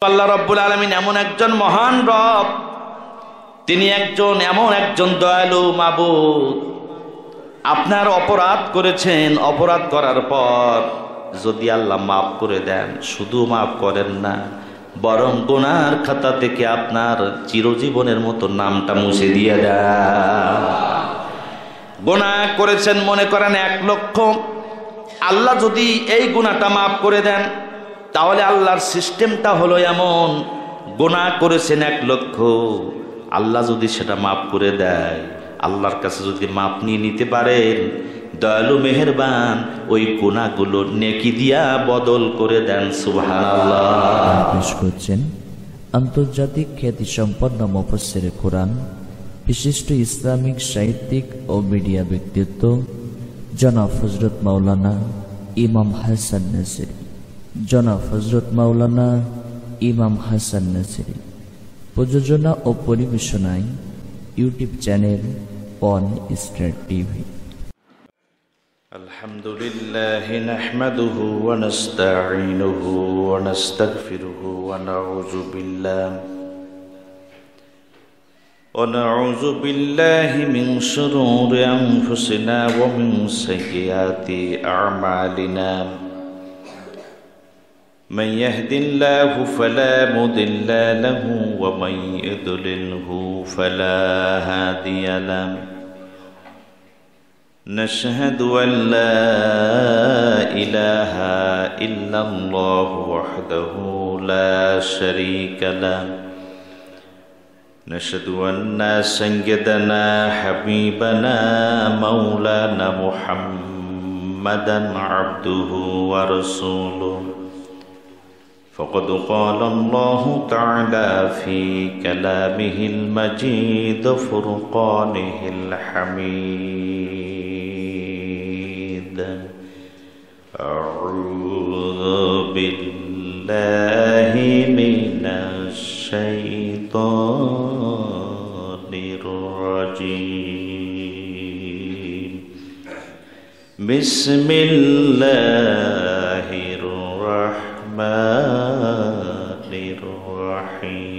আল্লাহ রাব্বুল আলামিন এমন একজন মহান রব, তিনি এমন একজন দয়ালু মাবুদ। আপনার অপরাধ করেছেন, অপরাধ করার পর যদি আল্লাহ মাফ করে দেন, শুধু মাফ করেন না, বরং গুনার খাতা থেকে আপনার চিরজীবনের মতো নামটা মুছে দিয়ে দেন। গুনাহ করেছেন মনে করেন 1 লক্ষ, আল্লাহ যদি এই গুনাহটা মাফ করে দেন, তাহলে আল্লাহর সিস্টেমটা হলো এমন, গুনাহ করেছেন 1 লক্ষ, আল্লাহ যদি সেটা মাফ করে দেয়, আল্লাহর কাছে যদি মাপ নিয়ে নিতে পারেন, দয়ালু মেহেরবান ওই গুনাহগুলো নেকি দিয়া বদল করে দেন। সুবহানাল্লাহ। পেশ করছেন আন্তর্জাতিক খ্যাতিসম্পন্ন মুফাসসিরে কোরআন, বিশিষ্ট ইসলামিক সাহিত্যিক ও মিডিয়া ব্যক্তিত্ব জনাব হযরত মাওলানা ইমাম হাসান নাসিরী। জনাব হযরত মাওলানা ইমাম হাসান নাসিরী। প্রযোজনা ও পরিবেশনায় ইউটিউব চ্যানেল পন স্টার টিভি। আলহামদুলিল্লাহি নাহমাদুহু ওয়া নাস্তাঈনুহু ওয়া নাস্তাগফিরুহু ওয়া নাউযু বিল্লাহি মিন শুরুরি আনফুসিনা ওয়া মিন সাইয়্যাতি আ'মালিনা। من يهد الله فلا مضل له ومن يضلله فلا هادي له. نشهد أن لا إله إلا الله وحده لا شريك له. نشهد أن سيدنا حبيبنا مولانا محمدا عبده ورسوله. فقد قال الله تعالى في كلامه المجيد فرقانه الحميد. أعوذ بالله من الشيطان الرجيم. بسم الله الرحمن الرحيم.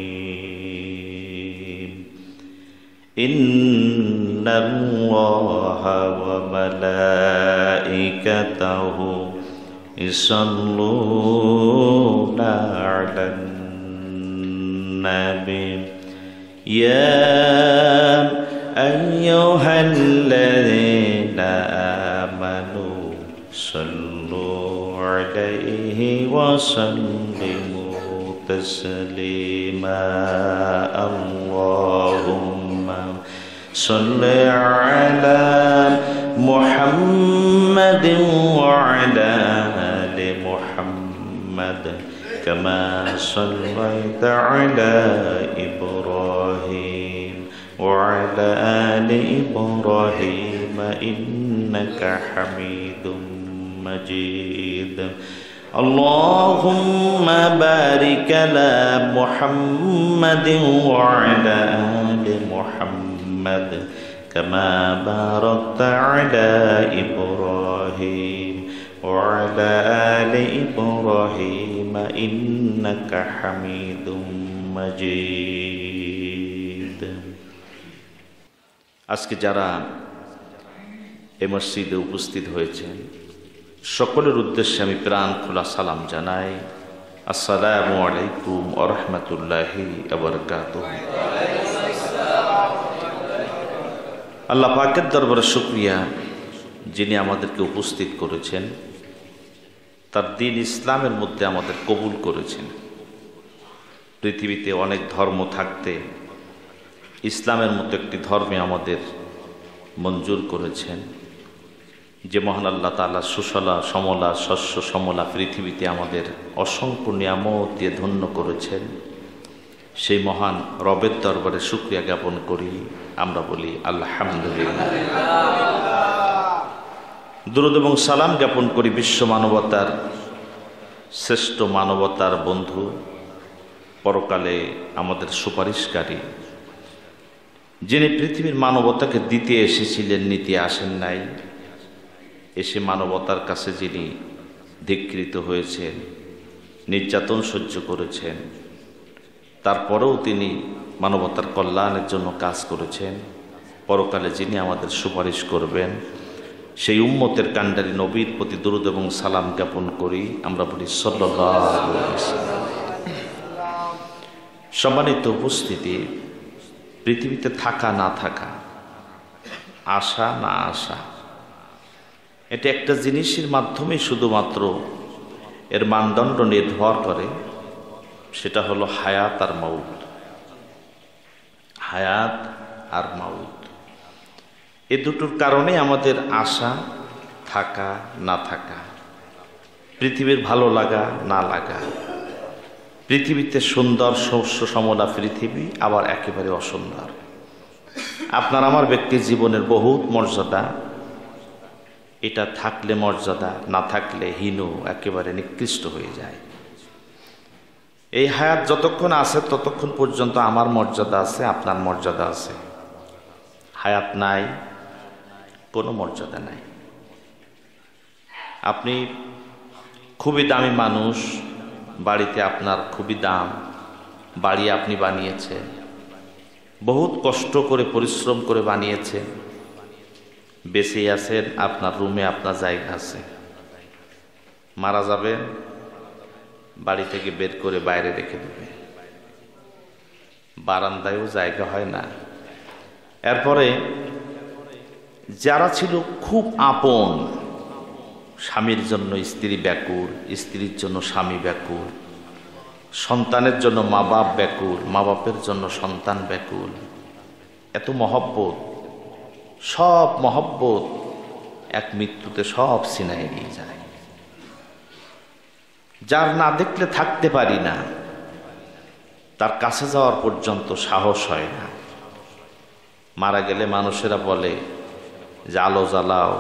إن الله وملائكته يصلون على النبي يا أيها الذين آمنوا صلوا عليه وسلموا تسليما. اللهم صل على محمد وعلى آل محمد كما صليت على إبراهيم وعلى آل إبراهيم إنك حميد مجيد. اللهم بارك على محمد وعلى آل محمد كما باركت على إبراهيم وعلى آل إبراهيم إنك حميد مجيد. আজকে যারা এই মসজিদে উপস্থিত হয়েছেন, সকলের উদ্দেশ্যে আমি প্রাণ খোলা সালাম জানাই। আসসালামু আলাইকুম ওয়া রাহমাতুল্লাহি ওয়া বারাকাতুহু। আল্লাহ পাকের দরবারে শুকরিয়া, যিনি আমাদেরকে উপস্থিত করেছেন, তার দ্বীন ইসলামের মধ্যে আমাদের কবুল করেছেন। পৃথিবীতে অনেক ধর্ম থাকতে ইসলামের মতো একটি ধর্মে আমাদের মঞ্জুর করেছেন। যে মহান আল্লাহ তাআলা সুশলা সমলা শস্য সমলা পৃথিবীতে আমাদের অসংখ্য নিয়ামত দিয়ে ধন্য করেছেন, সেই মহান রবের দরবারে শুকরিয়া জ্ঞাপন করি। আমরা বলি আলহামদুলিল্লাহ। দুরূদ এবং সালাম জ্ঞাপন করি বিশ্ব মানবতার শ্রেষ্ঠ মানবতার বন্ধু, পরকালে আমাদের সুপারিশকারী, যিনি পৃথিবীর মানবতাকে দিতে এসেছিলেন, নিতে আসেন নাই, এসে মানবতার কাছে যিনি ধিক্কৃত হয়েছেন, নির্যাতন সহ্য করেছেন, তারপরেও তিনি মানবতার কল্যাণের জন্য কাজ করেছেন। পরকালে যিনি আমাদের সুপারিশ করবেন সেই উম্মতের কাণ্ডারি নবীর প্রতি দরুদ এবং সালাম জ্ঞাপন করি। আমরা বলি সাল্লাল্লাহু আলাইহি ওয়াসাল্লাম। সম্মানিত উপস্থিতি, পৃথিবীতে থাকা না থাকা, আসা না আসা, এটা একটা জিনিসের মাধ্যমে শুধুমাত্র এর মানদণ্ড নির্ভর করে, সেটা হলো হায়াত আর মাউত। হায়াত আর মাউত, এ দুটোর কারণে আমাদের আসা, থাকা না থাকা, পৃথিবীর ভালো লাগা না লাগা। পৃথিবীতে সুন্দর শস্য শ্যামলা পৃথিবী, আবার একেবারে অসুন্দর। আপনার আমার ব্যক্তির জীবনের বহুত মর্যাদা, এটা থাকলে মর্যাদা, না থাকলে হীন, একেবারে নিকৃষ্ট হয়ে যায়। এই হায়াত যতক্ষণ আছে ততক্ষণ পর্যন্ত আমার মর্যাদা আছে, আপনার মর্যাদা আছে। হায়াত নাই, কোনো মর্যাদা নাই। আপনি খুবই দামি মানুষ, বাড়িতে আপনার খুবই দাম, বাড়ি আপনি বানিয়েছেন, বহুত কষ্ট করে পরিশ্রম করে বানিয়েছেন, বেঁচে আছেন, আপনার রুমে আপনার জায়গা আছে। মারা যাবেন, বাড়ি থেকে বের করে বাইরে রেখে দেবে, বারান্দায়ও জায়গা হয় না। এরপরে যারা ছিল খুব আপন, স্বামীর জন্য স্ত্রী ব্যাকুল, স্ত্রীর জন্য স্বামী ব্যাকুল, সন্তানের জন্য মা বাপ ব্যাকুল, মা বাপের জন্য সন্তান ব্যাকুল, এত মহব্বত, সব মহব্বত এক মৃত্যুতে সব ছিনায় নিয়ে যায়। যার না দেখলে থাকতে পারি না, তার কাছে যাওয়ার পর্যন্ত সাহস হয় না। মারা গেলে মানুষেরা বলে যে আলো জ্বালাও,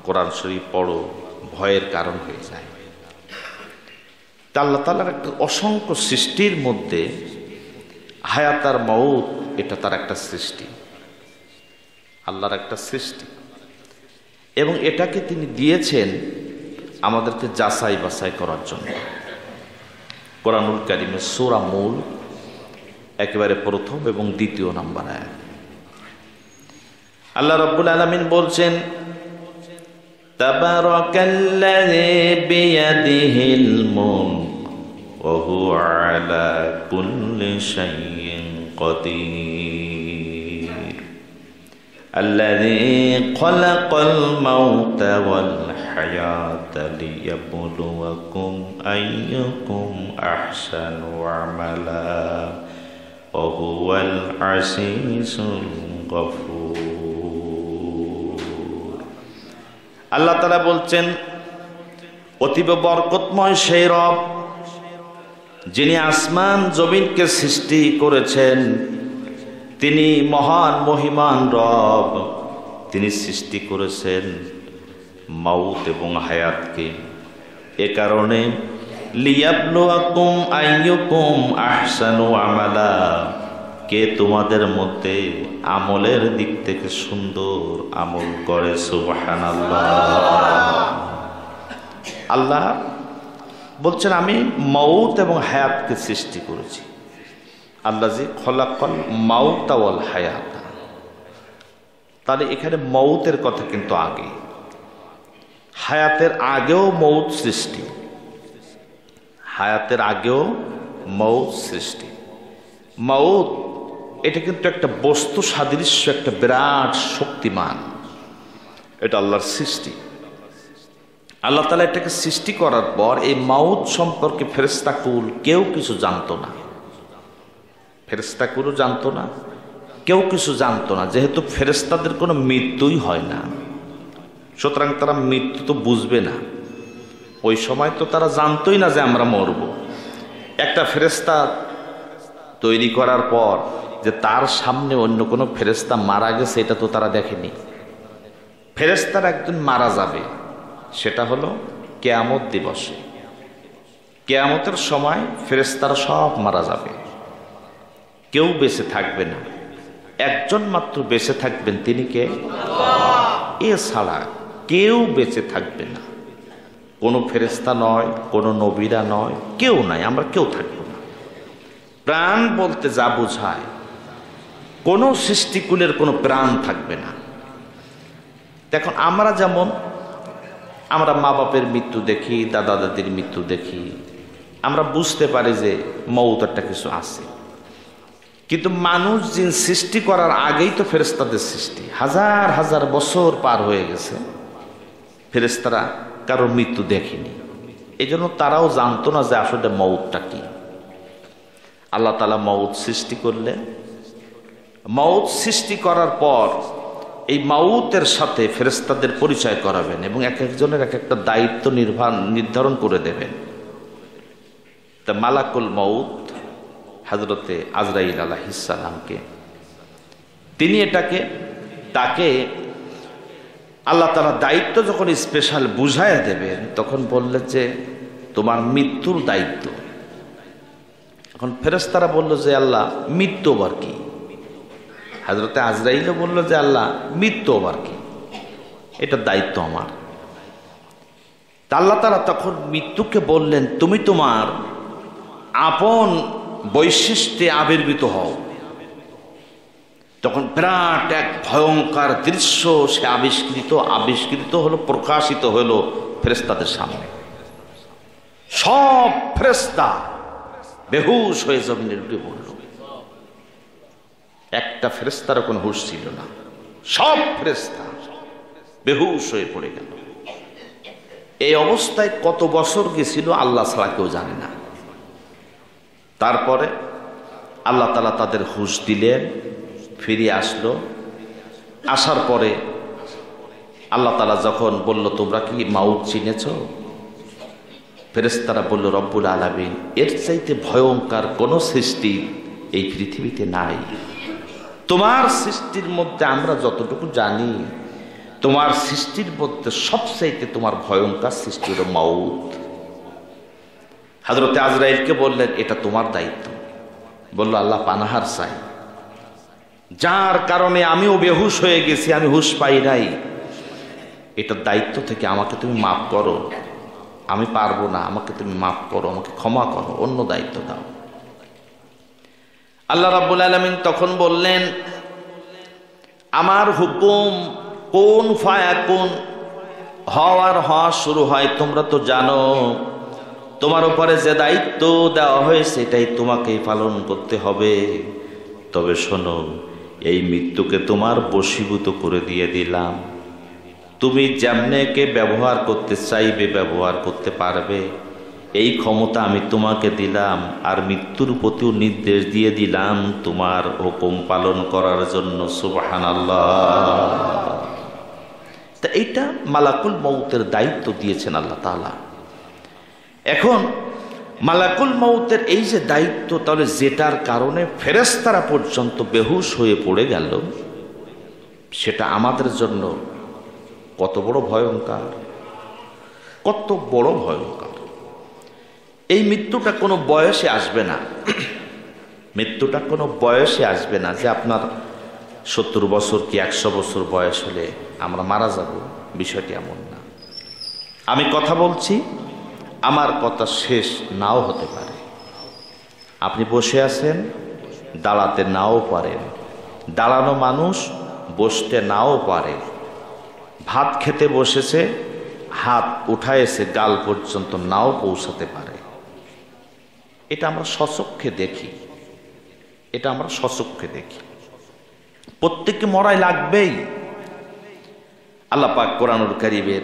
কোরআন শরীফ পড়ো, ভয়ের কারণ হয়ে যায়। আল্লাহ তাআলার একটা অসংখ্য সৃষ্টির মধ্যে হায়াত আর মউত, এটা তার একটা সৃষ্টি, আল্লাহর একটা সৃষ্টি, এবং এটাকে তিনি দিয়েছেন আমাদেরকে যাচাই বাছাই করার জন্য। কোরআনুল কারীমের সূরা মুল একেবারে প্রথম এবং দ্বিতীয় নাম্বার আয়াত আল্লাহ রাব্বুল আলামিন বলছেন, তাবারাকাল্লাযী বিয়াদিহিল মুলক ওয়া হুয়া আলা কুল্লি শাইইন কাদির আল্লাযী খালাকাল মাউতা ওয়াল হায়াতা লিয়াবলুয়াকুম আইয়ুকুম আহসানু আমালা ওয়া হুয়াল আজিজুল গফুর। আল্লাহ তাআলা বলছেন, অতীব বরকতময় সেই রব যিনি আসমান জমিনকে সৃষ্টি করেছেন, তিনি মহান মহিমান রব। তিনি সৃষ্টি করেছেন মাউত এবং হায়াতকে, এ কারণে লিয়াবলুয়াকুম আইয়ুকুম আহসানু আমালা, কে তোমাদের মধ্যে আমলের দিক থেকে সুন্দর আমল করে। সুবহানাল্লাহ। আল্লাহ বলছেন, আমি মাউত এবং হায়াতকে সৃষ্টি করেছি। আল্লাযী খলাকাল মাউতা ওয়াল হায়াতা, তাহলে এখানে মউতের কথা কিন্তু আগে, হায়াতের আগেও মউত সৃষ্টি, হায়াতের আগেও মউত সৃষ্টি। মউত এটা কিন্তু একটা বস্তু সাদৃশ্য, একটা বিরাট শক্তিমান, এটা আল্লাহর সৃষ্টি। আল্লাহ তাআলা এটাকে সৃষ্টি করার পর এই মাউত সম্পর্কে ফেরেশতাকুল কেউ কিছু জানতো না, ফেরেশতাকুলও জানতো না, কেউ কিছু জানতো না, যেহেতু ফেরেশতাদের কোনো মৃত্যুই হয় না, সুতরাং তারা মৃত্যু তো বুঝবে না। ওই সময় তো তারা জানতোই না যে আমরা মরব। একটা ফেরেশতা তৈরি করার পর যে তার সামনে অন্য কোনো ফেরেশতা মারা গেছে, এটা তো তারা দেখেনি। ফেরেশতার একদিন মারা যাবে, সেটা হলো কিয়ামত দিবসে। কিয়ামতের সময় ফেরেশতারা সব মারা যাবে, কেউ বেঁচে থাকবে না। একজন মাত্র বেঁচে থাকবেন, তিনি কে? এছাড়া কেউ বেঁচে থাকবে না। কোনো ফেরেশতা নয়, কোনো নবীরা নয়, কেউ নাই, আমরা কেউ থাকবো না। প্রাণ বলতে যা বোঝায়, কোনো সৃষ্টিকুলের কোনো প্রাণ থাকবে না। দেখুন আমরা যেমন আমরা মা বাপের মৃত্যু দেখি, দাদা দাদির মৃত্যু দেখি, আমরা বুঝতে পারি যে মৌত একটা কিছু আছে। কিন্তু মানুষ জিন সৃষ্টি করার আগেই তো ফেরেশতাদের সৃষ্টি, হাজার হাজার বছর পার হয়ে গেছে, ফেরেশতারা কারোর মৃত্যু দেখেনি। এই জন্য তারাও জানতো না যে আসলে মৌতটা কি। আল্লাহ তাআলা মৌত সৃষ্টি করলেন। মৌত সৃষ্টি করার পর এই মৌতের সাথে ফেরেশতাদের পরিচয় করাবেন এবং এক একজনের এক একটা দায়িত্ব নির্ধারণ করে দেবেন। তা মালাকুল মৌত হযরতে আজরাইল আলাইহিস সালামকে, তিনি তাকে আল্লাহ তাআলা দায়িত্ব যখন স্পেশাল বুঝায় দেবেন, তখন বললেন যে তোমার মৃত্যুর দায়িত্ব। এখন ফেরেশতারা বলল যে আল্লাহ মৃত্যু আবার কি? হযরতে আজরাইলও বলল যে আল্লাহ মৃত্যু আবার কি? এটা দায়িত্ব আমার। তা আল্লাহ তাআলা তখন মৃত্যুকে বললেন তুমি তোমার আপন বৈশিষ্ট্যে আবির্ভূত হও। তখন বিরাট এক ভয়ঙ্কর দৃশ্য সে আবিষ্কৃত হলো, প্রকাশিত হলো ফেরেশতাদের সামনে। সব ফেরেশতা বেহুশ হয়ে জমিনে লুটিয়ে পড়ল। একটা ফেরেশতারও কোনো হুঁশ ছিল না, সব ফেরেশতা বেহুশ হয়ে পড়ে গেল। এই অবস্থায় কত বছর গেছিল আল্লাহ ছাড়া কেউ জানে না। তারপরে আল্লাহ তাআলা তাদের হুঁশ দিলেন, ফিরে আসলো। আসার পরে আল্লাহ তাআলা যখন বলল তোমরা কি মাউত চিনেছ? ফেরেশতারা বলল রব্বুল আলামিন, এর চাইতে ভয়ঙ্কর কোন সৃষ্টি এই পৃথিবীতে নাই। তোমার সৃষ্টির মধ্যে আমরা যতটুকু জানি, তোমার সৃষ্টির মধ্যে সবচাইতে তোমার ভয়ঙ্কর সৃষ্টি হলো মাউত। হযরতে আজরাইলকে বললেন এটা তোমার দায়িত্ব। বলল আল্লাহ পানাহার চাই, যার কারণে আমিও বেহুশ হয়ে গেছি, আমি হুঁশ পাই নাই, এটার দায়িত্ব থেকে আমাকে তুমি মাফ করো। আমি পারবো না, আমাকে তুমি মাফ করো, আমাকে ক্ষমা করো, অন্য দায়িত্ব দাও। আল্লাহ রাব্বুল আলামিন তখন বললেন আমার হুকুম কোন ফায়াকুন, হওয়ার হওয়া শুরু হয়। তোমরা তো জানো তোমার উপরে যে দায়িত্ব দেওয়া হয়েছে এটাই তোমাকেই পালন করতে হবে। তবে শোনো, এই মৃত্যুকে তোমার বশীভূত করে দিয়ে দিলাম। তুমি যেমনেকে ব্যবহার করতে চাইবে ব্যবহার করতে পারবে, এই ক্ষমতা আমি তোমাকে দিলাম। আর মৃত্যুর প্রতিও নির্দেশ দিয়ে দিলাম তোমার হুকুম পালন করার জন্য। সুবহানাল্লাহ। তা এইটা মালাকুল মউতের দায়িত্ব দিয়েছেন আল্লাহ তাআলা। এখন মালাকুল মউতের এই যে দায়িত্ব, তাহলে যেটার কারণে ফেরেশতারা পর্যন্ত বেহুশ হয়ে পড়ে গেল, সেটা আমাদের জন্য কত বড় ভয়ঙ্কর, কত বড় ভয়ঙ্কর। এই মৃত্যুটা কোনো বয়সে আসবে না, মৃত্যুটা কোনো বয়সে আসবে না যে আপনার 70 বছর কি 100 বছর বয়স হলে আমরা মারা যাব, বিষয়টি এমন না। আমি কথা বলছি, আমার কথা শেষ নাও হতে পারে। আপনি বসে আছেন, দাঁড়াতে নাও পারেন, দাঁড়ানো মানুষ বসতে নাও পারে, ভাত খেতে বসেছে, হাত উঠায়েছে গাল পর্যন্ত নাও পৌঁছাতে পারে। এটা আমরা সচক্ষে দেখি, এটা আমরা সচক্ষে দেখি। প্রত্যেককে মরাই লাগবেই। আল্লাহ পাক কোরআনুল কারীমের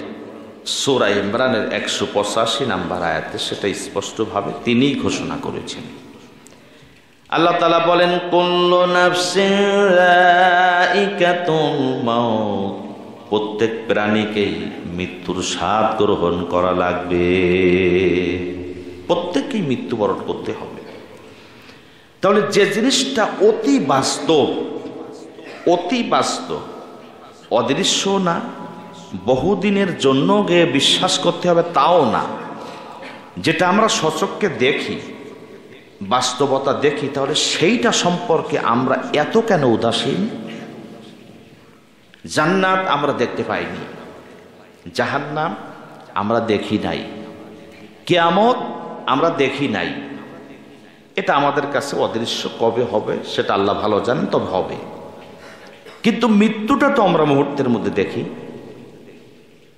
সূরা ইমরানের 185 নম্বর আয়াতে সেটা স্পষ্টভাবে তিনিই ঘোষণা করেছেন। আল্লাহ তাআলা বলেন কুল্লু নাফসিন যায়িকাতুল মাউত, প্রত্যেক প্রাণীকেই মৃত্যুর স্বাদ গ্রহণ করা লাগবে, প্রত্যেককেই মৃত্যুবরণ করতে হবে। তাহলে যে জিনিসটা অতি বাস্তব, অতি বাস্তব, অদৃশ্য না, বহুদিনের জন্য গিয়ে বিশ্বাস করতে হবে তাও না, যেটা আমরা সচক্ষে দেখি, বাস্তবতা দেখি, তাহলে সেইটা সম্পর্কে আমরা এত কেন উদাসীন? জান্নাত আমরা দেখতে পাইনি, জাহান্নাম আমরা দেখি নাই, কিয়ামত আমরা দেখি নাই, এটা আমাদের কাছে অদৃশ্য, কবে হবে সেটা আল্লাহ ভালো জানেন, তবে হবে। কিন্তু মৃত্যুটা তো আমরা মুহূর্তের মধ্যে দেখি,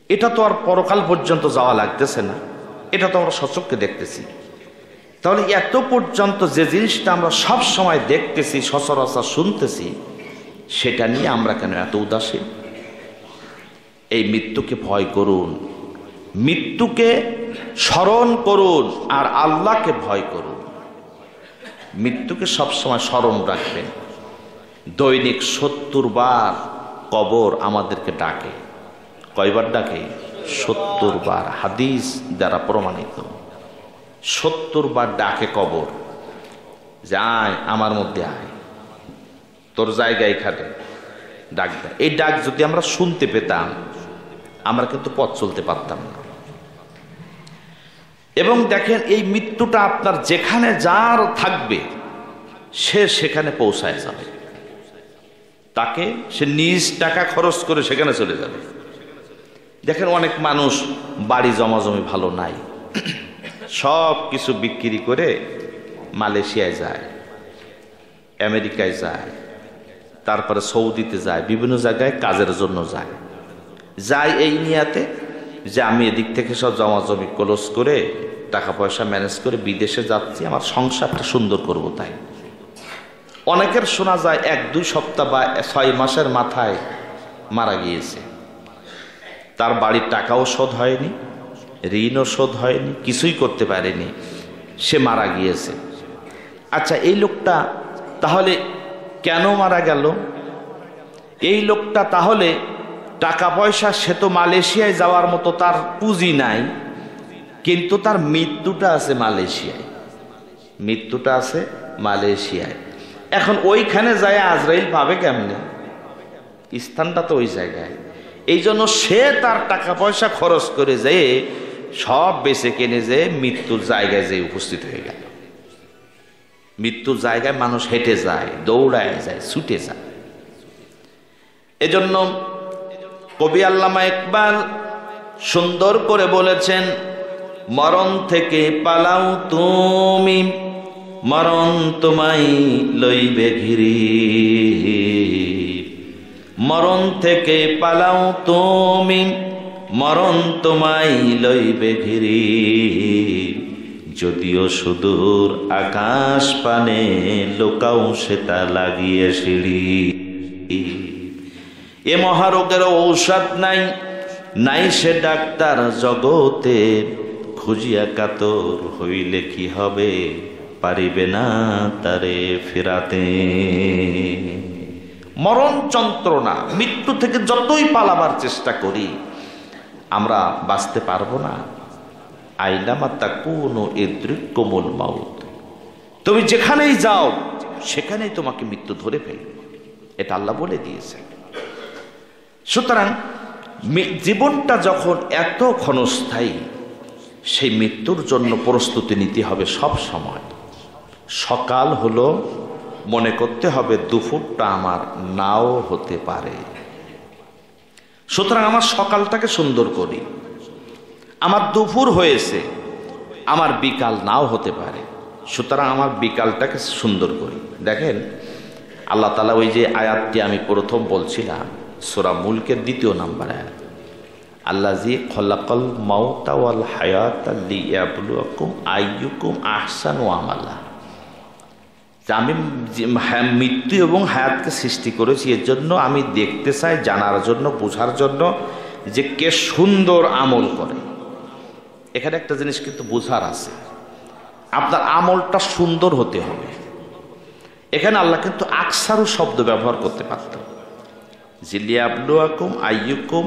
এটা তো আর পরকাল পর্যন্ত যাওয়া লাগতেছে না, এটা তো আমরা সচক্ষে দেখতেছি। তাহলে এত পর্যন্ত যে জিনিসটা আমরা সব সময় দেখতেছি, সচরাচর শুনতেছি, সেটা নিয়ে আমরা কেন এত উদাসীন? এই মৃত্যুকে ভয় করুন, মৃত্যুকে স্মরণ করুন, আর আল্লাহকে ভয় করুন। মৃত্যুকে সবসময় স্মরণ রাখবেন। দৈনিক 70 বার কবর আমাদেরকে ডাকে। কয়বার ডাকে? 70 বার। হাদিস দ্বারা প্রমাণিত। 70 বার ডাকে কবর, যে আয় আমার মধ্যে আয়, তোর জায়গায় খাটে, ডাক দেয়। এই ডাক যদি আমরা শুনতে পেতাম, আমরা কিন্তু পথ চলতে পারতাম না। এবং দেখেন, এই মৃত্যুটা আপনার যেখানে যার থাকবে, সে সেখানে পৌঁছায় যাবে। তাকে সে নিজ টাকা খরচ করে সেখানে চলে যাবে। দেখেন, অনেক মানুষ বাড়ি জমাজমি ভালো নাই, সব কিছু বিক্রি করে মালয়েশিয়ায় যায়, আমেরিকায় যায়, তারপরে সৌদিতে যায়, বিভিন্ন জায়গায় কাজের জন্য যায়। এই নিয়াতে যে আমি এদিক থেকে সব জমাজমি ক্লোজ করে টাকা পয়সা ম্যানেজ করে বিদেশে যাচ্ছি, আমার সংসারটা সুন্দর করব। তাই অনেকের শোনা যায় 1-2 সপ্তাহ বা 6 মাসের মাথায় মারা গিয়েছে। তার বাড়ির টাকাও শোধ হয়নি, ঋণও শোধ হয়নি, কিছুই করতে পারেনি, সে মারা গিয়েছে। আচ্ছা, এই লোকটা তাহলে কেন মারা গেল? এই লোকটা তাহলে টাকা পয়সা, সে তো মালয়েশিয়ায় যাওয়ার মতো তার পুঁজি নাই, কিন্তু তার মৃত্যুটা আছে মালয়েশিয়ায়। মৃত্যুটা আছে মালয়েশিয়ায়। এখন ওইখানে যায় আজরাইল পাবে কেমনে? স্থানটা তো ওই জায়গায়। এই জন্য সে তার টাকা পয়সা খরচ করে যেয়ে সব বেঁচে কেনে যে মৃত্যুর জায়গায় যে উপস্থিত হয়ে গেল। মৃত্যুর জায়গায় মানুষ হেঁটে যায়, দৌড়ায় যায়, ছুটে যায়। এজন্য কবি আল্লামা ইকবাল সুন্দর করে বলেছেন, মরণ থেকে পালাও তুমি, মরণ তোমায় লইবে ঘিরি। মরণ থেকে পালাও তুমি, মরণ তোমায় লইবে ঘিরি। যদিও সুদূর আকাশ পানে, লোকাও সেটা লাগিয়ে সিঁড়ি। এ মহারোগের ঔষধ নাই, নাই সে ডাক্তার জগতে। খুঁজিয়া কাতর হইলে কি হবে, পারিবে না তারে ফেরাতে। মরণ যন্ত্রণা, মৃত্যু থেকে যতই পালাবার চেষ্টা করি, আমরা বাঁচতে পারবো না। আইনামা তাকুনু ইদরিকুমুল মাউত। তুমি যেখানেই যাও, সেখানেই তোমাকে মৃত্যু ধরে ফেলবে, এটা আল্লাহ বলে দিয়েছেন। সুতরাং জীবনটা যখন এত ক্ষণস্থায়ী, সেই মৃত্যুর জন্য প্রস্তুতি নিতে হবে সব সময়। সকাল হলো, মনে করতে হবে দুপুরটা আমার নাও হতে পারে। সুতরাং আমার সকালটাকে সুন্দর করি। আমার দুপুর হয়েছে, আমার বিকাল নাও হতে পারে, সুতরাং আমার বিকালটাকে সুন্দর করি। দেখেন, আল্লাহ তাআলা ওই যে আয়াতটি আমি প্রথম বলছিলাম, সূরা মুলকের 2 নম্বর আয়াত, আল্লাযী খলাকাল মাউতা ওয়াল হায়াতা লিয়াবলুয়াকুম আইয়ুকুম আহসানু আমালা। আমি মৃত্যু এবং হায়াতকে সৃষ্টি করেছি এর জন্য, আমি দেখতে চাই, জানার জন্য, বোঝার জন্য যে কে সুন্দর আমল করে। এখানে একটা জিনিস কিন্তু বোঝার আছে, আপনার আমলটা সুন্দর হতে হবে। এখানে আল্লাহ কিন্তু আকসারু শব্দ ব্যবহার করতে পারত, জিলিয়াবলুয়াকুম আইয়ুকুম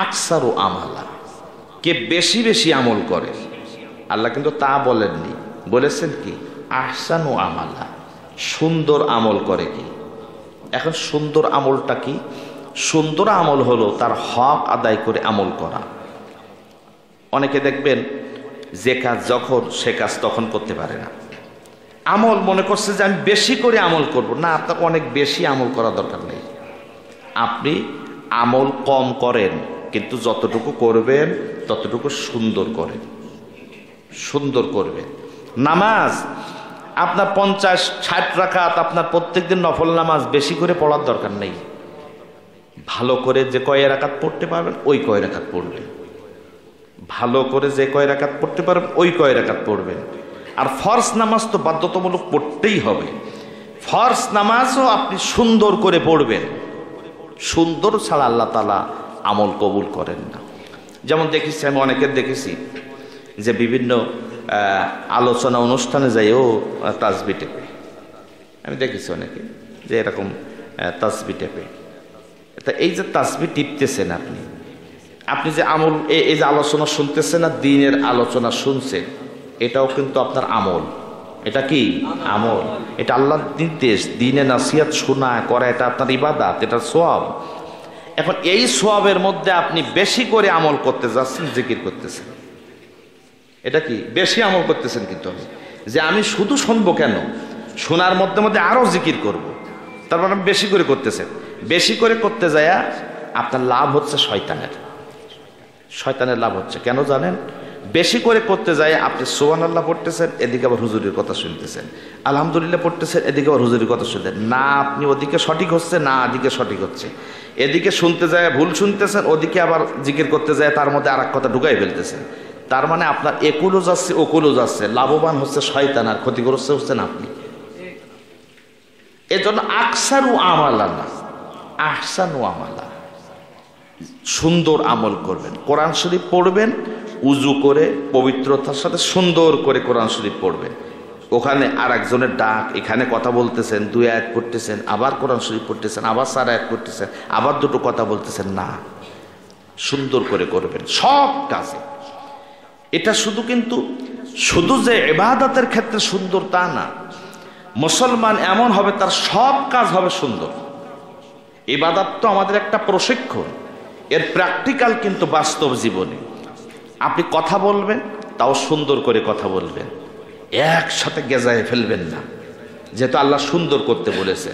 আকসারু আমালা, কে বেশি বেশি আমল করে। আল্লাহ কিন্তু তা বলেননি, বলেছেন কি আহসানু আমালা, সুন্দর আমল করে কি। এখন সুন্দর আমলটা কি? সুন্দর আমল হলো তার হক আদায় করে আমল করা। অনেকে দেখবেন যে কাজ যখন সে কাজ তখন করতে পারে না, আমল মনে করছে যে আমি বেশি করে আমল করব না। আপনার অনেক বেশি আমল করা দরকার নেই, আপনি আমল কম করেন, কিন্তু যতটুকু করবেন ততটুকু সুন্দর করেন, সুন্দর করবেন। নামাজ আপনার 50-60 রাকাত আপনার প্রত্যেকদিন নফল নামাজ বেশি করে পড়ার দরকার নেই। ভালো করে যে কয় রাকাত পড়তে পারবেন ওই কয় রাকাত পড়বেন, ভালো করে যে কয় রাকাত পড়তে পারবেন ওই কয় রাকাত পড়বেন। আর ফরজ নামাজ তো বাধ্যতামূলক পড়তেই হবে। ফরজ নামাজও আপনি সুন্দর করে পড়বেন, সুন্দর ছাড়া আল্লাহ তাআলা আমল কবুল করেন না। যেমন দেখেছি, আমি অনেকের দেখেছি যে বিভিন্ন আলোচনা অনুষ্ঠানে যাইও তাসবিহ টেপে, আমি দেখেছি অনেকে যে এরকম তাসবিহ টেপে। তা এই যে তাসবিহ টিপতেছেন আপনি, আপনি যে আমল এই যে আলোচনা শুনতেছেন না, দ্বীনের আলোচনা শুনছেন, এটাও কিন্তু আপনার আমল। এটা কি আমল? এটা আল্লাহর নির্দেশ, দ্বীনে নাসিহাত শোনা করা, এটা আপনার ইবাদত, এটা সওয়াব। এখন এই সওয়াবের মধ্যে আপনি বেশি করে আমল করতে যাচ্ছেন, জিকির করতেছেন, এটা কি বেশি আমল করতেছেন। কিন্তু যে আমি শুধু শুনবো কেন, শোনার মধ্যে মধ্যে আরো জিকির করব, তারপর আপনি বেশি করে করতেছেন। বেশি করে করতে যায় আপনার লাভ হচ্ছে শয়তানের লাভ হচ্ছে। কেন জানেন? বেশি করে করতে যায় আপনি সুবহানাল্লাহ পড়তেছেন, এদিকে আবার হুজুরের কথা শুনতেছেন, আলহামদুলিল্লাহ পড়তেছেন, এদিকে আবার হুজুরের কথা শুনতেছেন। না আপনি ওদিকে সঠিক হচ্ছে, না এদিকে সঠিক হচ্ছে। এদিকে শুনতে যায় ভুল শুনতেছেন, ওদিকে আবার জিকির করতে যায় তার মধ্যে আর এক কথা ঢুকাই ফেলতেছেন। তার মানে আপনার একুলও যাচ্ছে ওকুলও যাচ্ছে, লাভবান হচ্ছে শয়তান আর ক্ষতিগ্রস্ত হচ্ছেন আপনি। এজন্য আকসারু আমালা না, আহসানু আমালা, সুন্দর আমল করবেন। কোরআন শরীফ পড়বেন, উজু করে পবিত্রতার সাথে সুন্দর করে কোরআন শরীফ পড়বেন। ওখানে আর একজনের ডাক, এখানে কথা বলতেছেন, 2 আয়াত পড়তেছেন, আবার কোরআন শরীফ পড়তেছেন, আবার 4 আয়াত পড়তেছেন, আবার 2টো কথা বলতেছেন। না, সুন্দর করে করবেন সব কাজে। এটা শুধু যে ইবাদতের ক্ষেত্রে সুন্দর তা না, মুসলমান এমন হবে তার সব কাজ হবে সুন্দর। ইবাদত তো আমাদের একটা প্রশিক্ষণ, এর প্র্যাকটিক্যাল কিন্তু বাস্তব জীবনে। আপনি কথা বলবেন, তাও সুন্দর করে কথা বলবেন, একসাথে গেজায় ফেলবেন না, যেহেতু আল্লাহ সুন্দর করতে বলেছে।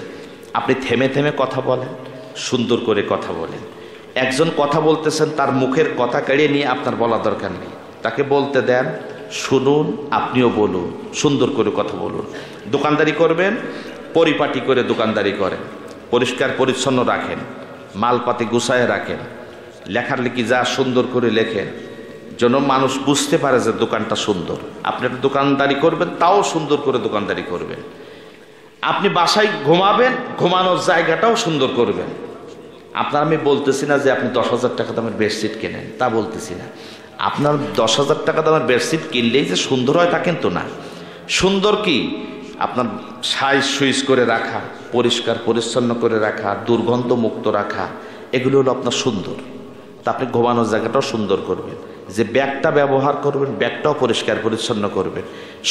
আপনি থেমে থেমে কথা বলেন, সুন্দর করে কথা বলেন। একজন কথা বলতেছেন, তার মুখের কথা কেড়ে নিয়ে আপনার বলা দরকার নেই, তাকে বলতে দেন, শুনুন, আপনিও বলুন, সুন্দর করে কথা বলুন। দোকানদারি করবেন, পরিপাটি করে দোকানদারি করেন, পরিষ্কার পরিচ্ছন্ন রাখেন, মালপাতি গুছায় রাখেন, লেখালেখি যা সুন্দর করে লেখেন, যেন মানুষ বুঝতে পারে যে দোকানটা সুন্দর। আপনি একটা দোকানদারি করবেন, তাও সুন্দর করে দোকানদারি করবেন। আপনি বাসায় ঘুমাবেন, ঘুমানোর জায়গাটাও সুন্দর করবেন। আপনার আমি বলতেছি না যে আপনি 10,000 টাকা দামের বেডশিট কেনেন, তা বলতেছি না। আপনার 10,000 টাকা দামের বেডশিট কিনলেই যে সুন্দর হয় তা কিন্তু না। সুন্দর কি আপনার সাইজ সুইজ করে রাখা, পরিষ্কার পরিচ্ছন্ন করে রাখা, দুর্গন্ধ মুক্ত রাখা, এগুলো হলো আপনার সুন্দর। তা আপনি ঘুমানোর জায়গাটাও সুন্দর করবেন, যে ব্যাগটা ব্যবহার করবেন ব্যাগটাও পরিষ্কার পরিচ্ছন্ন করবেন।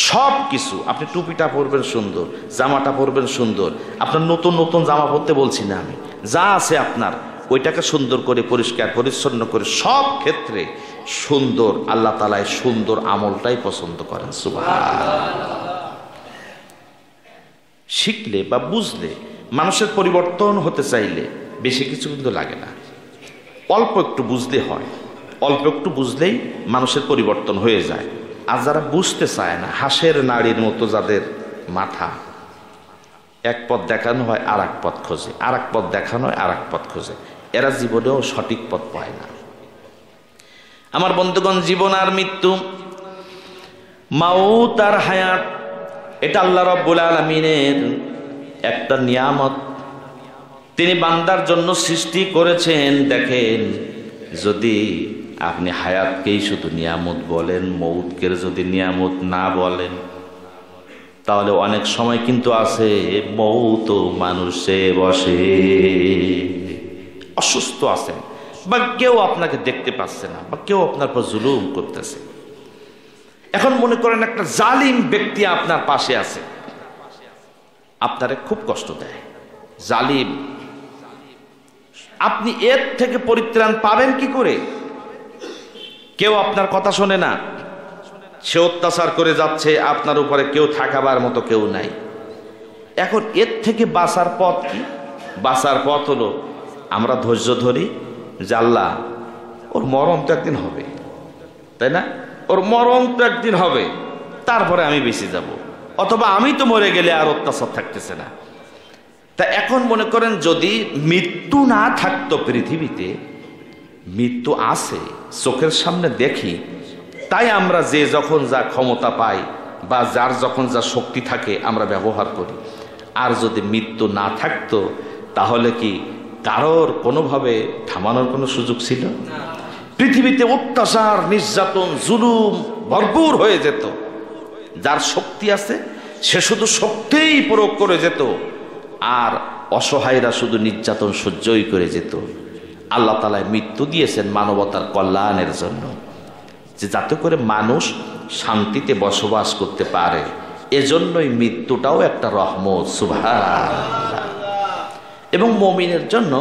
সব কিছু, আপনি টুপিটা পরবেন সুন্দর, জামাটা পরবেন সুন্দর। আপনার নতুন নতুন জামা পরতে বলছি না আমি, যা আছে আপনার ওইটাকে সুন্দর করে পরিষ্কার পরিচ্ছন্ন করে সব ক্ষেত্রে সুন্দর। আল্লাহ তাআলা সুন্দর আমলটাই পছন্দ করেন। সুবহানাল্লাহ। শিখলে বা বুঝলে, মানুষের পরিবর্তন হতে চাইলে বেশি কিছু কিন্তু লাগে না, অল্প একটু বুঝলে হয়। অল্প একটু বুঝলেই মানুষের পরিবর্তন হয়ে যায়। আর যারা বুঝতে চায় না, হাঁসের নাড়ির মতো যাদের মাথা, এক পথ দেখানো হয় আর এক পথ খোঁজে, আর এক পথ দেখানো হয় আর এক পথ খোঁজে, এরা জীবনেও সঠিক পথ পায় না। আমার বন্ধুগণ, জীবন আর মৃত্যু, মাউত আর হায়াত, এটা আল্লাহ রাব্বুল আলামিনের একটা নিয়ামত, তিনি বান্দার জন্য সৃষ্টি করেছেন। দেখেন, যদি আপনি হায়াতকেই শুধু নিয়ামত বলেন, মৌতকে যদি নিয়ামত না বলেন, তাহলে অনেক সময় কিন্তু আছে মৌত মানুষে বসে, অসুস্থ আছেন, বা কেউ আপনাকে দেখতে পাচ্ছে না, বা কেউ আপনার পর জুলুম করতেছে। এখন মনে করেন একটা জালিম ব্যক্তি আপনার পাশে আছে, আপনারে খুব কষ্ট দেয়, জালিম। আপনি এর থেকে পরিত্রাণ পাবেন কি করে? কেউ আপনার কথা শোনে না, সে অত্যাচার করে যাচ্ছে, আপনার উপরে কেউ থাকাবার মতো কেউ নাই। এখন এর থেকে বাঁচার পথ কি? বাঁচার পথ হলো আমরা ধৈর্য ধরি যে আল্লাহ, ওর মরণ তো একদিন হবে, তাই না? ওর মরণ তো একদিন হবে, তারপরে আমি বেঁচে যাব। অথবা আমি তো মরে গেলে আর অত্যাচার থাকতেছে না। তা এখন মনে করেন যদি মৃত্যু না থাকতো পৃথিবীতে, মৃত্যু আছে চোখের সামনে দেখি, তাই আমরা যে যখন যা ক্ষমতা পাই বা যার যখন যা শক্তি থাকে আমরা ব্যবহার করি। আর যদি মৃত্যু না থাকতো তাহলে কি কারোর কোনোভাবে থামানোর কোনো সুযোগ ছিল? পৃথিবীতে অত্যাচার, নির্যাতন, জুলুম ভরপুর হয়ে যেত। যার শক্তি আছে সে শুধু শক্তিই প্রয়োগ করে যেত, আর অসহায়রা শুধু নির্যাতন সহ্যই করে যেত। আল্লাহ তাআলা মৃত্যু দিয়েছেন মানবতার কল্যাণের জন্য, যে যাতে করে মানুষ শান্তিতে বসবাস করতে পারে। এজন্যই মৃত্যুটাও একটা রহমত, সুবহানাল্লাহ। এবং মুমিনের জন্য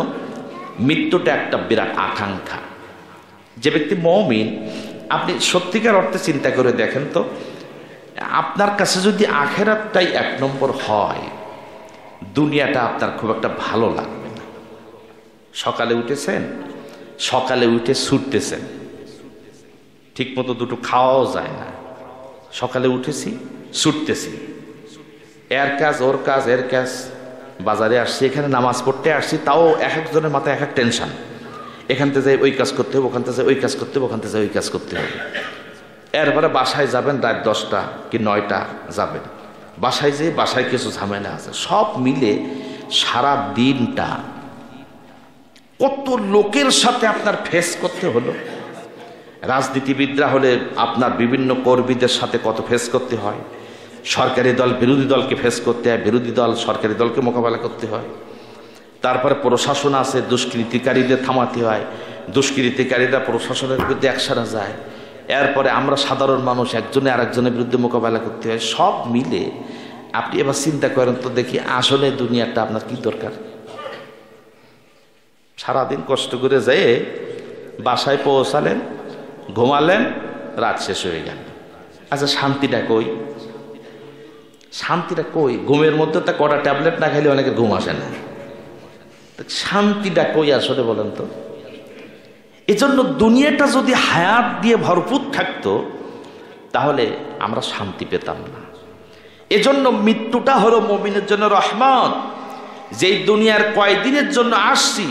মৃত্যুটা একটা বিরাট আকাঙ্ক্ষা। যে ব্যক্তি মুমিন, আপনি সত্যিকার অর্থে চিন্তা করে দেখেন তো, আপনার কাছে যদি আখিরাতটাই এক নম্বর হয়, দুনিয়াটা আপনার খুব একটা ভালো লাগবে না। সকালে উঠেছেন, সকালে উঠে ছুটতেছেন, ঠিক মতো দুটো খাওয়াও যায় না। সকালে উঠেছি, ছুটতেছি, এর কাজ ওর কাজ, এর কাজ, বাজারে আসছি, এখানে নামাজ পড়তে আসছি, তাও এক একজনের মাথায় এক এক টেনশন। এখান থেকে যাই ওই কাজ করতে হবে, ওখান থেকে যাই ওই কাজ করতে হবে, ওখান থেকে যাই ওই কাজ করতে হবে। এরপরে বাসায় যাবেন রাত 10টা কি 9টা যাবেন, বাসায় যেয়ে বাসায় কিছু ঝামেলা আছে। সব মিলে সারা দিনটা কত লোকের সাথে আপনার ফেস করতে হলো। রাজনীতিবিদরা হলে আপনার বিভিন্ন কর্মীদের সাথে কত ফেস করতে হয়। সরকারি দল বিরোধী দলকে ফেস করতে হয়, বিরোধী দল সরকারি দলকে মোকাবেলা করতে হয়। তারপরে প্রশাসন আছে, দুষ্কৃতিকারীদের থামাতে হয়, দুষ্কৃতিকারীরা প্রশাসনের বিরুদ্ধে একসাথে যায়। এরপরে আমরা সাধারণ মানুষ একজনে আরেকজনের বিরুদ্ধে মোকাবেলা করতে হয়। সব মিলে আপনি এবার চিন্তা করেন তো দেখি, আসলে দুনিয়াটা আপনার কি দরকার? সারাদিন কষ্ট করে যেয়ে বাসায় পৌঁছালেন, ঘুমালেন, রাত শেষ হয়ে গেল। আচ্ছা শান্তিটা কই? শান্তিটা কই? ঘুমের মধ্যে তা কটা ট্যাবলেট না খাইলে অনেকের ঘুম আসে না। শান্তিটা কই আসলে বলেন তো? এজন্য দুনিয়াটা যদি হায়াত দিয়ে ভরপুর থাকতো তাহলে আমরা শান্তি পেতাম না। এজন্য মৃত্যুটা হলো মুমিনের জন্য রহমত। যেই দুনিয়ার কয়দিনের জন্য আসছি,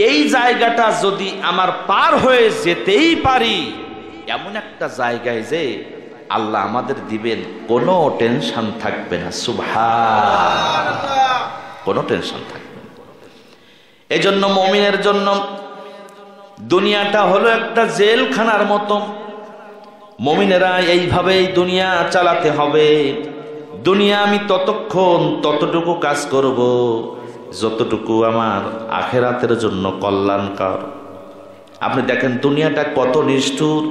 এই জায়গাটা যদি আমার পার হয়ে যেতেই পারি, এমন একটা জায়গায় যে আল্লাহ আমাদের দিবেন, কোনো টেনশন থাকবে না, সুবহানাল্লাহ, কোনো টেনশন থাকবে না। এজন্য মুমিনের জন্য দুনিয়াটা হলো একটা জেলখানার মতো। মুমিনেরা এইভাবেই দুনিয়া চালাতে হবে। দুনিয়া আমি ততক্ষণ ততটুকু কাজ করব যতটুকু আমার আখিরাতের জন্য কল্যাণকর। আপনি দেখেন দুনিয়াটা কত নিষ্ঠুর।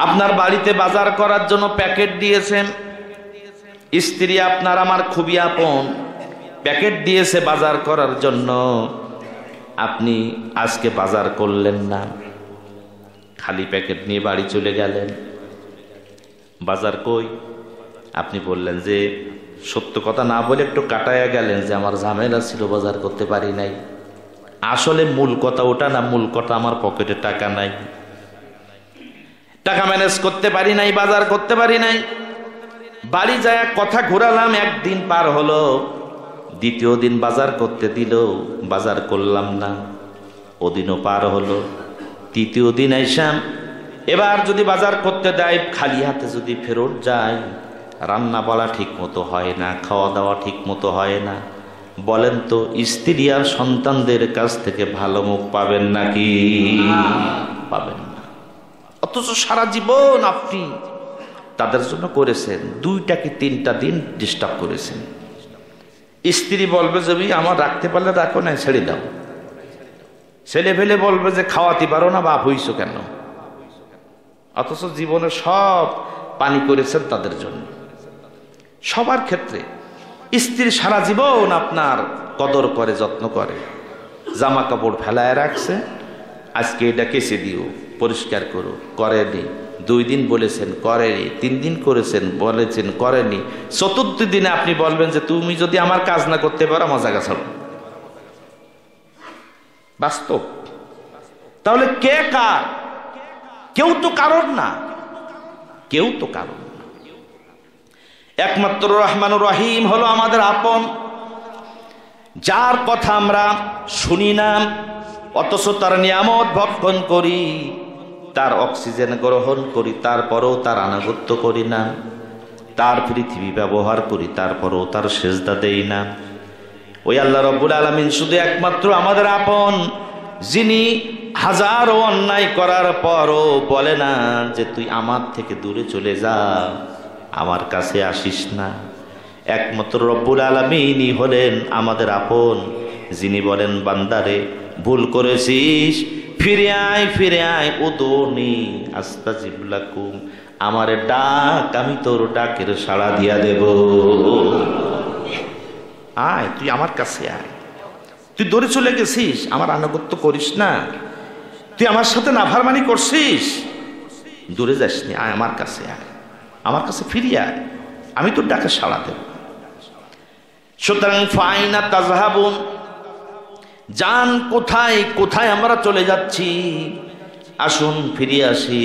আপনার বাড়িতে বাজার করার জন্য প্যাকেট দিয়েছেন, স্ত্রী আপনার আমার খুবই আপন, প্যাকেট দিয়েছে বাজার করার জন্য, আপনি আজকে বাজার করলেন না, খালি প্যাকেট নিয়ে বাড়ি চলে গেলেন। বাজার কই? আপনি বললেন যে সত্য কথা না বলে একটু কাটায়া গেলেন যে আমার ঝামেলা ছিল, বাজার করতে পারি নাই। আসলে মূল কথা ওটা না, মূল কথা আমার পকেটে টাকা নাই, টাকা ম্যানেজ করতে পারি নাই, বাজার করতে পারি নাই। বাড়ি যায় কথা ঘোরালাম, একদিন পার হলো, দ্বিতীয় দিন বাজার করতে দিল, বাজার করলাম না, ওদিনও পার হলো। তৃতীয় দিন আইসাম, এবার যদি বাজার করতে দেয়, খালি হাতে যদি ফেরত যায়, রান্না বাড়া ঠিক মতো হয় না, খাওয়া দাওয়া ঠিক মতো হয় না। বলেন তো স্ত্রী আর সন্তানদের কাছ থেকে ভালো মুখ পাবেন নাকি? পাবেন না। অথচ সারা জীবন আপনি তাদের জন্য করেছেন, 2টা কি 3টা দিন ডিস্টার্ব করেছেন। স্ত্রী বলবে যে আমার রাখতে পারলে রাখো, না ছেড়ে দাও। ছেলে ফেলে বলবে যে খাওয়াতে পারো না, বাপ হইছো কেন? অথচ জীবনে সব পানি করেছেন তাদের জন্য। সবার ক্ষেত্রে স্ত্রী সারা জীবন আপনার কদর করে, যত্ন করে, জামা কাপড় ফেলায় রাখছে, আজকে এটা কেচে দিও, পরিষ্কার করো, করেনি। 2 দিন বলেছেন করেনি, 3 দিন করেছেন বলেছেন করেনি, 4র্থ দিনে আপনি বলবেন যে তুমি যদি আমার কাজ না করতে পারো আমার জায়গা ছাড়ো। বাস্তব। তাহলে কে কার? কেউ তো কারণ না, কেউ তো কারণ না। একমাত্র রহমানুর রহিম হলো আমাদের আপন, যার কথা আমরা শুনি না অথচ তার নিয়ামত ভক্ষণ করি, তার অক্সিজেন গ্রহণ করি, তারপরেও তার আনুগত্য করি না, তার পৃথিবী ব্যবহার করি, তারপরেও তার সেজদা দেই না। ওই আল্লাহ রাব্বুল আলামিন শুধু একমাত্র আমাদের আপন, যিনি হাজারো অন্যায় করার পরও বলে না যে তুই আমার থেকে দূরে চলে যা, আমার কাছে আসিস না। একমাত্র রব্বুল আলামিনই হলেন আমাদের আপন, যিনি বলেন বান্দারে ভুল করেছিস, ফিরে আয় উদুনি আস্তাজিব লাকুম, আমারে ডাক, আমি তোর ডাকের সাড়া দিয়া দেব। আয়, তুই আমার কাছে আয়। তুই দূরে চলে গেছিস, আমার আনুগত্য করিস না, তুই আমার সাথে নাফরমানি করছিস, দূরে যাসনি, আয় আমার কাছে আয়, আমার কাছে ফিরিয়ে আয়, আমি তোর ডাকে সাড়া দেব। সুতরাং ফাইনা তাজহাবুন, জান কোথায় কোথায় আমরা চলে যাচ্ছি, আসুন ফিরে আসি।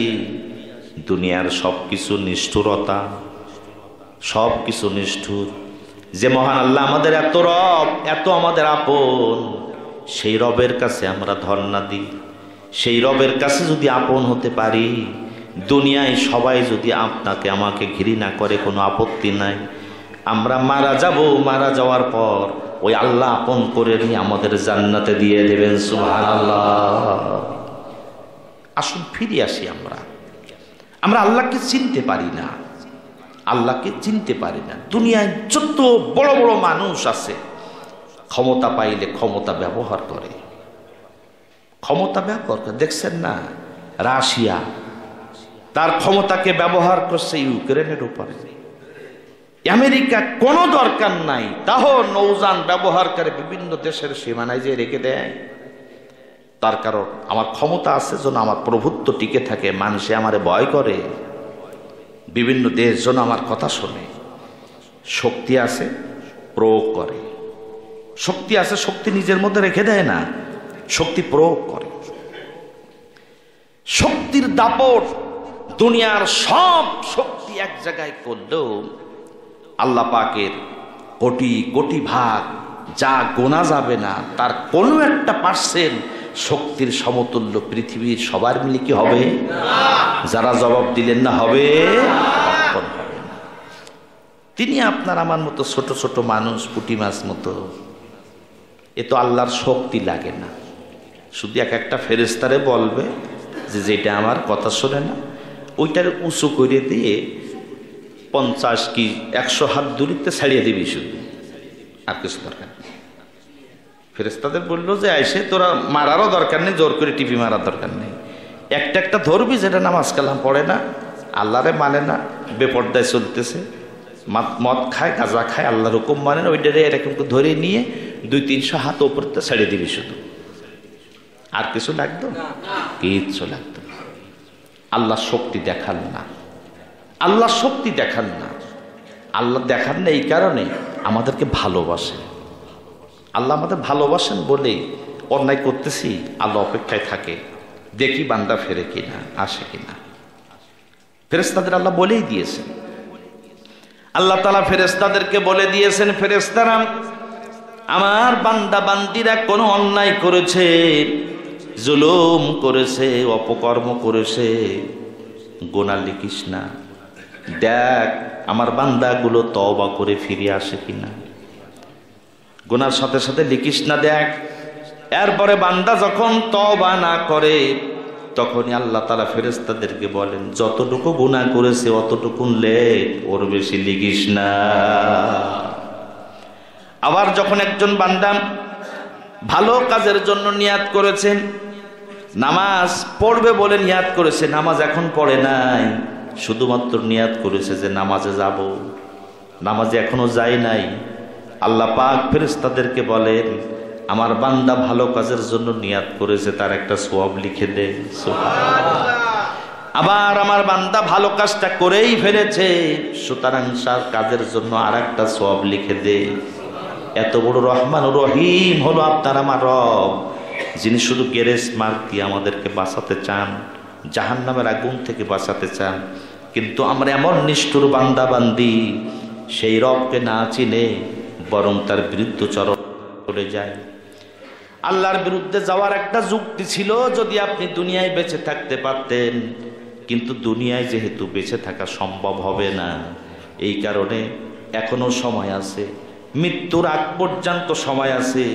দুনিয়ার সবকিছু নিষ্ঠুরতা, সবকিছু নিষ্ঠুর। যে মহান আল্লাহ আমাদের এত রব, এত আমাদের আপন, সেই রবের কাছে আমরা ধর্ণা দিই। সেই রবের কাছে যদি আপন হতে পারি, দুনিয়ায় সবাই যদি আপনাকে আমাকে ঘৃণা করে কোনো আপত্তি নাই। আমরা মারা যাব, মারা যাওয়ার পর ওই আল্লাহ আপন করে নিয়ে আমাদের জান্নাতে দিয়ে দেবেন। সুবহানাল্লাহ। আসুন ফিরে আসি। আমরা আল্লাহকে চিনতে পারি না, আল্লাহকে চিনতে পারি না। দুনিয়ায় যত বড় বড় মানুষ আছে, ক্ষমতা পাইলে ক্ষমতা ব্যবহার করে, ক্ষমতা ব্যবহার করে। দেখছেন না, রাশিয়া তার ক্ষমতাকে ব্যবহার করছে ইউক্রেনের উপরে। আমেরিকা কোনো দরকার নাই, তাও নৌযান ব্যবহার করে বিভিন্ন দেশের সীমানায় যে রেখে দেয়। তার কারণ আমার ক্ষমতা আছে যেন আমার প্রভুত্ব টিকে থাকে, মানুষে আমারে ভয় করে, বিভিন্ন দেশ যেন আমার কথা শোনে। শক্তি আছে, প্রয়োগ করে। শক্তি আছে, শক্তি নিজের মধ্যে রেখে দেয় না, শক্তি প্রয়োগ করে। শক্তির দাপট, দুনিয়ার সব শক্তি এক জায়গায় করলেও আল্লাহ পাকের কোটি কোটি ভাগ যা গোনা যাবে না, তার কোনো একটা পার্সেন্ট শক্তির সমতুল্য পৃথিবীর সবার মিলে কি হবে? যারা জবাব দিলেন না হবে, হবে না। তিনি আপনার আমার মতো ছোট ছোট মানুষ, পুঁটি মাছ মতো। এ তো আল্লাহর শক্তি লাগে না, শুধু এক একটা ফেরেশতারে বলবে যে যেটা আমার কথা শোনে না, ওইটার উঁচু করে দিয়ে 50 কি 100 হাত দূরিতে ছাড়িয়ে দিবি, শুধু আর কিছু দরকার নেই। ফেরেশতাদের বললো যে আইসে তোরা মারারও দরকার নেই, জোর করে টিপি মারার দরকার নেই, একটা একটা ধরবি যেটা নামাজ কালাম পড়ে না, আল্লাহরে মানে না, বেপর্দায় চলতেছে, মদ খায়, গাঁজা খায়, আল্লাহর হুকুম মানে না, ওইটারে এরকম ধরে নিয়ে 200-300 হাত ওপরতে ছাড়িয়ে দিবি শুধু। আর কিছু লাগতো? কিচ্ছু লাগতো না। আল্লাহ শক্তি দেখান না, আল্লাহ শক্তি দেখান না। আল্লাহ দেখান না এই কারণে আমাদেরকে ভালোবাসেন। আল্লাহ আমাদের ভালোবাসেন বলে অন্যায় করতেছি, আল্লাহ অপেক্ষায় থাকে, দেখি বান্দা ফেরে কিনা, আসে কিনা। ফেরেশতাদের আল্লাহ বলেই দিয়েছেন, আল্লাহ তাআলা ফেরেশতাদেরকে বলে দিয়েছেন, ফেরেশতারা আমার বান্দা বান্দিরা কোনো অন্যায় করেছে, জুলুম করেছে, অপকর্ম করেছে, গোনা লিখিস না, দেখ আমার বান্দাগুলো তওবা করে ফিরে আসে কিনা। গুনার সাথে সাথে লিখিস না, দেখ। এরপরে বান্দা যখন তওবা না করে, তখনই আল্লাহ তাআলা ফেরেশতাদেরকে বলেন, যতটুকু গুনাহ করেছে অতটুকু লেখ, ওর বেশি লিখিস না। আবার যখন একজন বান্দা ভালো কাজের জন্য নিয়াত করেছেন, নামাজ পড়বে বলে নিয়াত করেছে, নামাজ এখন পড়ে নাই, শুধুমাত্র নিয়াত করেছে যে নামাজে যাব, নামাজে এখনো যায় নাই, আল্লাহ পাক ফেরেশতাদেরকে বলেন, আমার বান্দা ভালো কাজের জন্য নিয়াত করেছে, তার একটা সওয়াব লিখে দে। সুবহানাল্লাহ। আবার আমার বান্দা ভালো কাজটা করেই ফেলেছে, সুতরাং তার কাজের জন্য আর একটা সওয়াব লিখে দে। এত বড় রহমান রহিম হলো আপনার আমার রব, যিনি শুধু গ্যারেজ মার্ক দিয়ে আমাদেরকে বাঁচাতে চান, জাহান্নামের আগুন থেকে বাঁচাতে চান। কিন্তু আমরা এমন নিষ্ঠুর বান্দা বান্দি, সেই রবকে না চিনে বরং তার বিরুদ্ধচরণ করে যায়। আল্লাহর বিরুদ্ধে যাওয়ার একটা যুক্তি ছিল, যদি আপনি দুনিয়ায় বেঁচে থাকতে পারতেন, কিন্তু দুনিয়ায় যেহেতু বেঁচে থাকা সম্ভব হবে না, এই কারণে এখনো সময় আছে, মৃত্যুর আগ পর্যন্ত সময় আছে,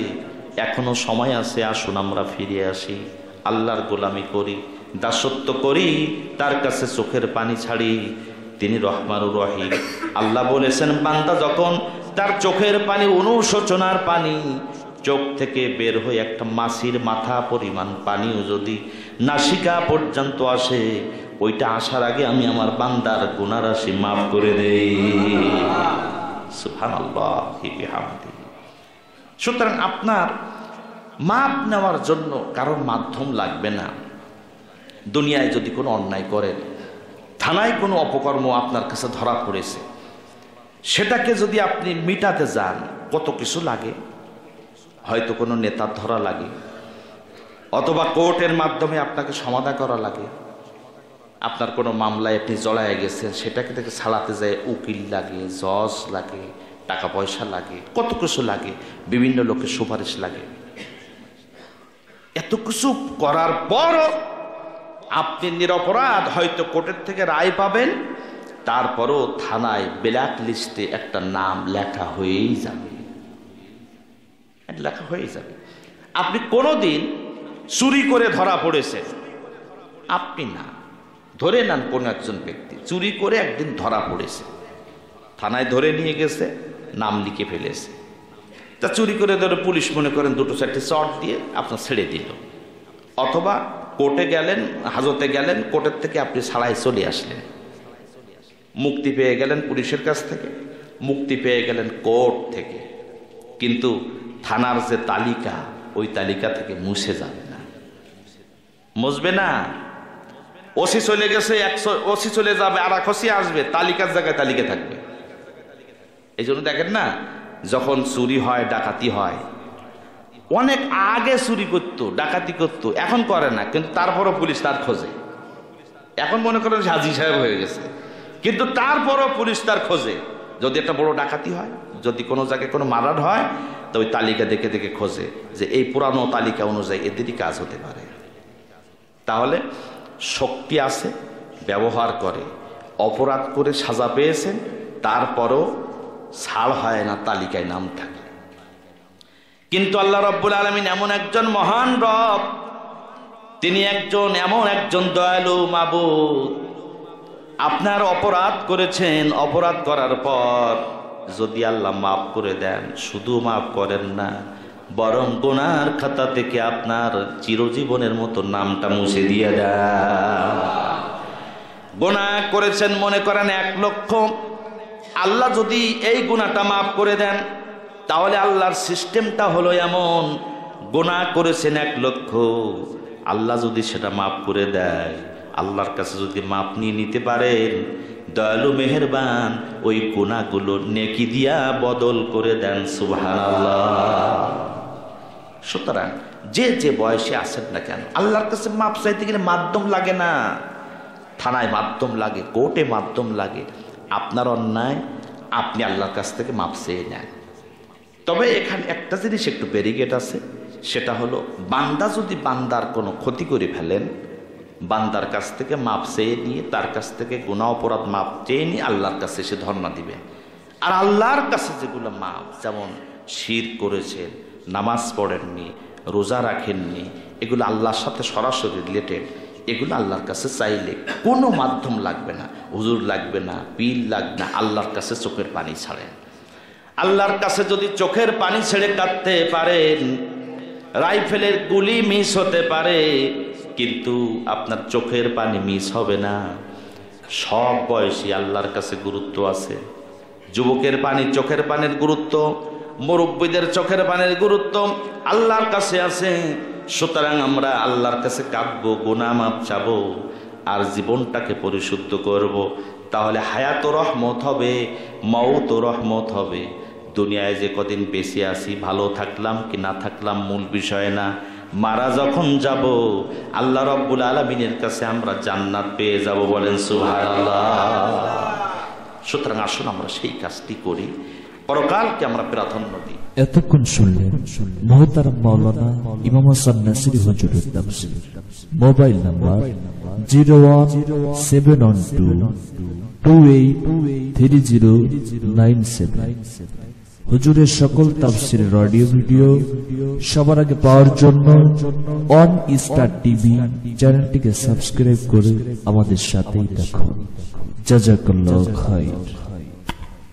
এখনো সময় আছে, আসুন আমরা ফিরে আসি, আল্লাহর গোলামি করি, দাসত্ব করি, তার কাছে চোখের পানি ছাড়ি। তিনি রহমানুর রহিম। আল্লাহ বলেছেন, বান্দা যখন তার চোখের পানি, অনুশোচনার পানি চোখ থেকে বের হয়ে একটা মাছির মাথা পরিমাণ পানিও যদি নাসিকা পর্যন্ত আসে, ওইটা আসার আগে আমি আমার বান্দার গুনাহ রাশি মাফ করে দেই। সুবহানাল্লাহি বিহামদিহি। সুতরাং আপনার মাপ নেওয়ার জন্য কারোর মাধ্যম লাগবে না। দুনিয়ায় যদি কোনো অন্যায় করেন, থানায় কোনো অপকর্ম আপনার কাছে ধরা পড়েছে, সেটাকে যদি আপনি মিটাতে যান, কত কিছু লাগে। হয়তো কোনো নেতার ধরা লাগে, অথবা কোর্টের মাধ্যমে আপনাকে সমাধা করা লাগে। আপনার কোনো মামলায় আপনি জড়ায় গেছেন, সেটাকে থেকে ছাড়াতে যায় উকিল লাগে, জজ লাগে, টাকা পয়সা লাগে, কত কিছু লাগে, বিভিন্ন লোকের সুপারিশ লাগে। এত কিছু করার পরও আপনি নিরপরাধ, হয়তো কোর্টের থেকে রায় পাবেন, তারপরও থানায় ব্ল্যাক লিস্টে একটা নাম লেখা হয়েই যাবে, লেখা হয়ে যাবে। আপনি কোনোদিন চুরি করে ধরা পড়েছেন, আপনি না, ধরে নেন কোন একজন ব্যক্তি চুরি করে একদিন ধরা পড়েছে, থানায় ধরে নিয়ে গেছে, নাম লিখে ফেলেছে। তা চুরি করে ধরে পুলিশ মনে করেন দুটো চারটে চট দিয়ে আপনার ছেড়ে দিল, অথবা কোর্টে গেলেন, হাজতে গেলেন, কোর্টের থেকে আপনি ছাড়াই চলে আসলেন, মুক্তি পেয়ে গেলেন পুলিশের কাছ থেকে, মুক্তি পেয়ে গেলেন কোর্ট থেকে, কিন্তু থানার যে তালিকা, ওই তালিকা থেকে মুছে যাবে না, মুছবে না। ওসি চলে গেছে, 100 ওসি চলে যাবে, আর এক ওসি আসবে, তালিকার জায়গায় তালিকা থাকবে। এই জন্য দেখেন না, যখন চুরি হয়, ডাকাতি হয়, অনেক আগে চুরি করতো, ডাকাতি করতো, এখন করে না, কিন্তু তারপরও পুলিশ তার খোঁজে। এখন মনে করেন হাজি সাহেব হয়ে গেছে, কিন্তু তারপরও পুলিশ তার খোঁজে। যদি একটা বড় ডাকাতি হয়, যদি কোনো জায়গায় কোনো মার্ডার হয়, তো ওই তালিকা দেখে দেখে খোঁজে যে এই পুরানো তালিকা অনুযায়ী এদেরই কাজ হতে পারে। তাহলে শক্তি আছে, ব্যবহার করে। অপরাধ করে সাজা পেয়েছেন, তারপরও ছাড় হয় না, তালিকায় নাম থাকে। কিন্তু আল্লাহ রাব্বুল আলামিন এমন একজন মহান রব, তিনি এমন একজন দয়ালু মাবুদ। আপনার অপরাধ করেছেন, অপরাধ করার পর যদি আল্লাহ মাফ করে দেন, শুধু মাফ করেন না, বরং গুনার খাতা থেকে আপনার চিরজীবনের মতো নামটা মুছে দিয়ে দেন। গুনাহ করেছেন মনে করেন 1 লক্ষ, আল্লাহ যদি এই গুনাহটা মাফ করে দেন, তাহলে আল্লাহর সিস্টেমটা হলো এমন, গুনাহ করেছেন 1 লক্ষ, আল্লাহ যদি সেটা মাফ করে দেয়, আল্লাহর কাছে যদি মাপ নিয়ে নিতে পারেন, দয়ালু মেহেরবান ওই গুনাহগুলো নেকি দিয়া বদল করে দেন। সুবহানাল্লাহ। সুতরাং যে বয়সে আছেন না কেন, আল্লাহর কাছে মাপ চাইতে গেলে মাধ্যম লাগে না, থানায় মাধ্যম লাগে, কোর্টে মাধ্যম লাগে। আপনার অন্যায় আপনি আল্লাহর কাছ থেকে মাপ চেয়ে নেন। তবে এখানে একটা জিনিস একটু ব্যারিকেড আছে, সেটা হলো বান্দা যদি বান্দার কোনো ক্ষতি করে ফেলেন, বান্দার কাছ থেকে মাপ চেয়ে নিয়ে, তার কাছ থেকে গুনাহ অপরাধ মাপ চেয়ে নিয়ে আল্লাহর কাছে সে ধর্ণা দিবে। আর আল্লাহর কাছে যেগুলো মাপ, যেমন শিরক করেছেন, নামাজ পড়েননি, রোজা রাখেননি, এগুলো আল্লাহর সাথে সরাসরি রিলেটেড, এগুলো আল্লাহর কাছে চাইলে কোনো মাধ্যম লাগবে না, হুজুর লাগবে না, পীর লাগবে না, আল্লাহর কাছে চোখের পানি ছাড়েন। আল্লাহর কাছে যদি চোখের পানি ছেড়ে কাঁদতে পারেন, রাইফেলের গুলি মিস হতে পারে, কিন্তু আপনার চোখের পানি মিস হবে না। সব বয়সী আল্লাহর কাছে গুরুত্ব আছে। যুবকের পানি, চোখের পানির গুরুত্ব, মুরব্বীদের চোখের পানির গুরুত্ব আল্লাহর কাছে আছে। সুতরাং আমরা আল্লাহর কাছে কাঁদবো, গুনাহ মাপ চাবো, আর জীবনটাকে পরিশুদ্ধ করব। তাহলে হায়াত রহমত হবে, মওত রহমত হবে। দুনিয়ায় যে কদিন বেঁচে আছি, ভালো থাকলাম কি না থাকলাম মূল বিষয় না, মারা যখন যাব আল্লাহ রাব্বুল আলামিনের কাছে আমরা জান্নাত পেয়ে যাব। বলেন সুবহানাল্লাহ। সুতরাং আসুন আমরা সেই কাজটি করি, পরকালকে আমরা প্রাধান্য দিই। এতক্ষণ শুনলেন মোহতারাম মাওলানা ইমাম হাসান নাসিরী হুজুরের তাফসীর। Mobile number 01712283097। হুজুরের সকল তাফসীরের অডিও ভিডিও সবার আগে পাওয়ার জন্য অন স্টার টিভি চ্যানেলটিকে সাবস্ক্রাইব করে আমাদের সাথেই থাকুন। জাযাকাল্লাহু খাইর।